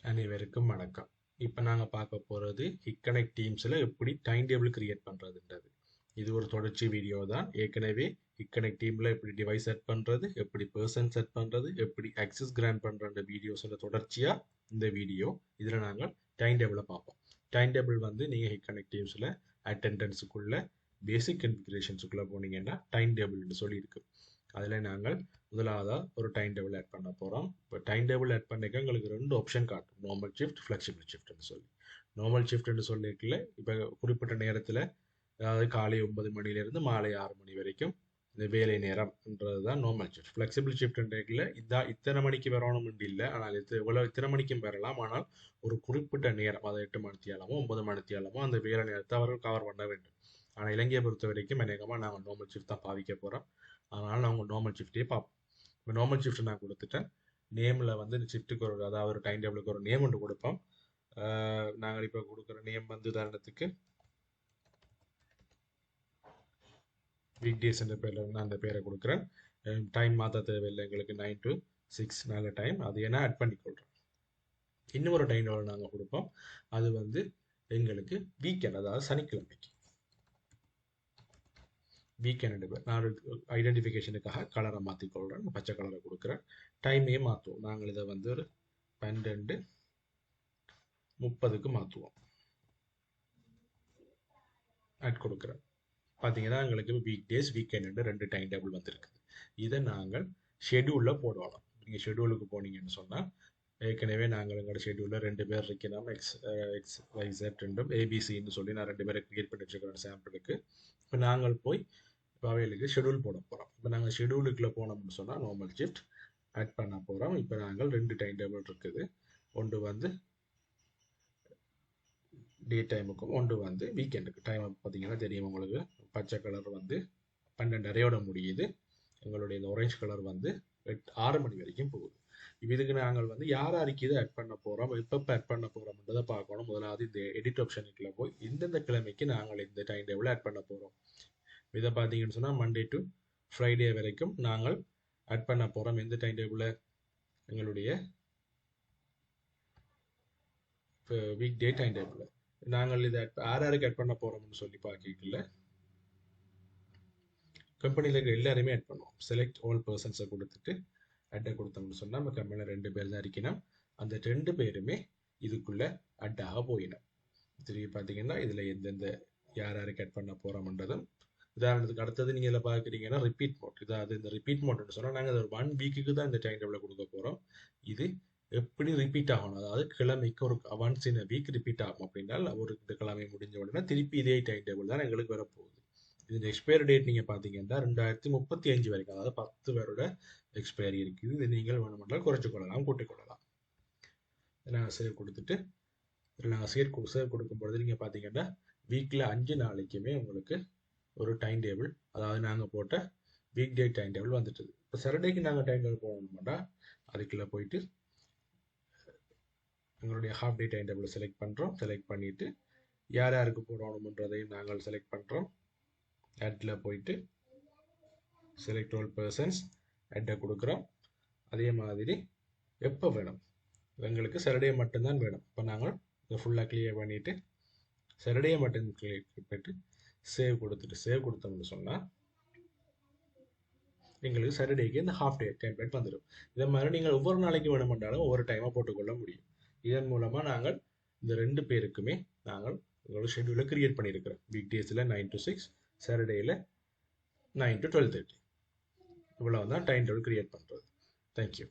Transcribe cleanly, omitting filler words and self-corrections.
அனைவருக்கும் வணக்கம். இப்போ நாங்கள் பார்க்க போகிறது ஹிக்கனெக்ட் டீம்ஸில் எப்படி டைம் டேபிள் கிரியேட் பண்ணுறதுன்றது. இது ஒரு தொடர்ச்சி வீடியோ தான். ஏற்கனவே ஹிக்கனெக்ட் டீமில் எப்படி டிவைஸ் செட் பண்ணுறது, எப்படி பர்சன் செட் பண்ணுறது, எப்படி அக்சஸ் கிராண்ட் பண்ணுற வீடியோஸோட தொடர்ச்சியாக இந்த வீடியோ. இதில் நாங்கள் டைம் டேபிளை பார்ப்போம். டைம் டேபிள் வந்து நீங்கள் ஹிக்கனெக்ட் டீம்ஸில் அட்டெண்டன்ஸுக்குள்ள பேசிக் கன்ஃபிகரேஷன்ஸுக்குள்ளே போனீங்கன்னா டைம் டேபிள்னு சொல்லியிருக்கு. அதில் நாங்கள் முதலாவதாக ஒரு டைம் டேபிள் ஆட் பண்ண போகிறோம். இப்போ டைம் டேபிள் ஆட் பண்ணிக்க எங்களுக்கு 2 ஆப்ஷன் காட்டும், நார்மல் ஷிஃப்ட், ஃப்ளெக்சிபிள் ஷிஃப்ட்னு சொல்லி. நார்மல் ஷிஃப்ட்னு சொல்லிக்கல இப்போ குறிப்பிட்ட நேரத்தில், அதாவது காலை 9 மணிலேருந்து மாலை 6 மணி வரைக்கும் இந்த வேலை நேரம்ன்றது தான் நார்மல் ஷிஃப்ட். ஃப்ளெக்சிபிள் ஷிஃப்ட்ன்றதுல இத்தனை மணிக்கு வரணும்னு இல்லை, ஆனால் இத்தனை மணிக்கும் வரலாம். ஆனால் ஒரு குறிப்பிட்ட நேரம், அதை 8 மணித்தியாலமோ 9 மணித்தியாலமோ அந்த வேலை நேரத்தை அவர்கள் கவர் பண்ண வேண்டும். ஆனால் இலங்கையை பொறுத்த வரைக்கும் அநேகமாக நாங்கள் நார்மல் ஷிஃப்ட் தான் பாவிக்க போகிறோம். அதனால் நாங்கள் நார்மல் ஷிஃப்டே பார்ப்போம். இப்போ நார்மல் ஷிஃப்ட் நான் கொடுத்துட்டேன். நேமில் வந்து ஷிஃப்ட்டுக்கு அதாவது ஒரு டைம் டேபிளுக்கு ஒரு நேம் ஒன்று கொடுப்போம். நாங்கள் இப்போ கொடுக்குற நேம் வந்து உதாரணத்துக்கு வீக் டேஸ் என்ற பேரில் வந்து அந்த பேரை கொடுக்குறேன். டைம் மாற்ற தேவையில்லை, எங்களுக்கு 9 to 6 நல்ல டைம், அது ஏன்னா ஆட் பண்ணிக்கொள்கிறோம். இன்னொரு டைம் டேபிள் நாங்கள் கொடுப்போம். அது வந்து எங்களுக்கு வீக்கெண்ட், அதாவது சனிக்கிழமைக்கு. வீக்கெண்ட் நான் ஐடென்டிஃபிகேஷனுக்காக கலரை மாற்றிக்கொள்கிறேன், பச்சை கலரை கொடுக்குறேன். டைமே மாற்றுவோம். நாங்கள் இதை வந்து ஒரு 12:30க்கு மாற்றுவோம். ஆட் கொடுக்குறேன். பார்த்தீங்கன்னா எங்களுக்கு week days weekend 2 time table வந்துருக்குது. இதை நாங்கள் ஷெடியூலில் போடணும். நீங்கள் ஷெடியூலுக்கு போனீங்கன்னு சொன்னால், ஏற்கனவே நாங்கள் எங்களோட ஷெடியூலில் 2 பேர் இருக்கணும். XYZ ரெண்டும் ABCன்னு சொல்லி நான் 2 பேரை கிரியேட் பண்ணி வச்சுக்கிறேன் சாம்பிளுக்கு. இப்போ நாங்கள் போய் அவைகளுக்கு ஷெடியூல் போட போகிறோம். இப்போ நாங்கள் ஷெடியூலுக்குள்ளே போனோம்னு சொன்னால் நார்மல் ஷிஃப்ட் ஆட் பண்ண போகிறோம். இப்போ நாங்கள் 2 டைம் டேபிள் இருக்குது. ஒன்று வந்து டே டைமுக்கும், ஒன்று வந்து வீக்கெண்டுக்கு. டைம் பார்த்தீங்கன்னா தெரியும் உங்களுக்கு, பச்சை கலர் வந்து 12:30 முடியுது. எங்களுடைய இந்த ஆரஞ்சு கலர் வந்து 6 மணி வரைக்கும் போகுது. இப்போ இதுக்கு நாங்கள் வந்து யார் யாருக்கு இதை ஆட் பண்ண போகிறோம், எப்போ ஆட் பண்ண போகிறோம்ன்றதை பார்க்கணும். முதலாவது இந்த எடிட் ஆப்ஷனுக்குள்ள போய் இந்தந்த கிழமைக்கு நாங்கள் இந்த டைம் டேபிள் ஆட் பண்ண போகிறோம். இதை பார்த்தீங்கன்னு சொன்னால் மண்டே டு ஃப்ரைடே வரைக்கும் நாங்கள் ஆட் பண்ண போகிறோம். எந்த டைம் டேபிளில், எங்களுடைய வீக் டே டைம் டேபிளில் நாங்கள் இதை யாருக்கு ஆட் பண்ண போகிறோம்னு சொல்லி பார்க்கல, கம்பெனியில் இருக்கிற எல்லாருமே ஆட் பண்ணுவோம். செலக்ட் ஆல் பர்சன்ஸை கொடுத்துட்டு அட்டை கொடுத்தோம்னு சொன்னால் நம்ம கம்பெனியில் 2 பேர் தான் இருக்கணும். அந்த 2 பேருமே இதுக்குள்ளே அட்டாக போயிடும். திரும்பி பார்த்தீங்கன்னா இதில் எந்தெந்த யாருக்கு ஆட் பண்ண போகிறோம்ன்றதும். உதாரணத்துக்கு அடுத்தது நீங்கள் இதில் பார்க்குறீங்கன்னா ரிப்பீட் மோட். இதாவது இந்த ரிப்பீட் மோட்னு சொன்னால் நாங்கள் ஒரு 1 வீக்குக்கு தான் இந்த டைம் டேபிளில் கொடுக்க போகிறோம். இது எப்படி ரிப்பீட் ஆகணும், அதாவது கிழமைக்கு ஒரு ஒன்ஸ் இன் வீக் ரிப்பீட் ஆகும். அப்படின்னா ஒரு கிழமை முடிஞ்ச உடனே திருப்பி இதே டைம் டேபிள் தான் எங்களுக்கு வரப்போகுது. இது எக்ஸ்பயரி டேட் நீங்கள் பார்த்தீங்கன்னா 2035 வரைக்கும், அதாவது 10 வருட எக்ஸ்பயரி இருக்குது. இது நீங்கள் வேணுமென்றால் குறைச்சிக்கொள்ளலாம், கூட்டிக்கொள்ளலாம். நாங்கள் சேவ் கொடுத்துட்டு இதில் நாங்கள் சேவ் கொடுக்கும் பொழுது நீங்கள் பார்த்தீங்கன்னா வீக்கில் 5 நாளைக்குமே உங்களுக்கு ஒரு டைம் டேபிள், அதாவது நாங்கள் போட்ட வீக் டே டைம் டேபிள் வந்துட்டுது. இப்போ சாட்டர்டேக்கு நாங்கள் டைம் டேபிள் போகணும்னா அதுக்குள்ளே போயிட்டு எங்களுடைய ஹாஃப் டே டைம் டேபிளை செலக்ட் பண்ணுறோம். செலக்ட் பண்ணிவிட்டு யார் யாருக்கு போடணுன்றதையும் நாங்கள் செலக்ட் பண்ணுறோம். ஆட்டில் போயிட்டு செலக்ட் ஆல் பர்சன்ஸ் ஆட்டை கொடுக்குறோம். அதே மாதிரி எப்போ வேணும், எங்களுக்கு சாட்டர்டே மட்டும்தான் வேணும். இப்போ நாங்கள் இதை ஃபுல்லாக கிளியர் பண்ணிவிட்டு சாட்டர்டே மட்டும் கிளியர் பண்ணிட்டு சேவ் கொடுத்தோம்னு சொன்னால் எங்களுக்கு சாட்டர்டேக்கு இந்த ஹாஃப் டே டெம்ப்ளேட் வந்துடும். இதை மாதிரி நீங்கள் ஒவ்வொரு நாளைக்கு வேணுமென்றாலும் ஒவ்வொரு டைமாக போட்டுக்கொள்ள முடியும். இதன் மூலமாக நாங்கள் இந்த 2 பேருக்குமே நாங்கள் எங்களோட ஷெட்யூலை கிரியேட் பண்ணியிருக்கிறோம். வீக் டேஸில் 9 to 6, சாட்டர்டேயில் 9 to 12:30. இவ்வளோ தான் டைம் டேபிள் கிரியேட் பண்ணுறது. தேங்க்யூ.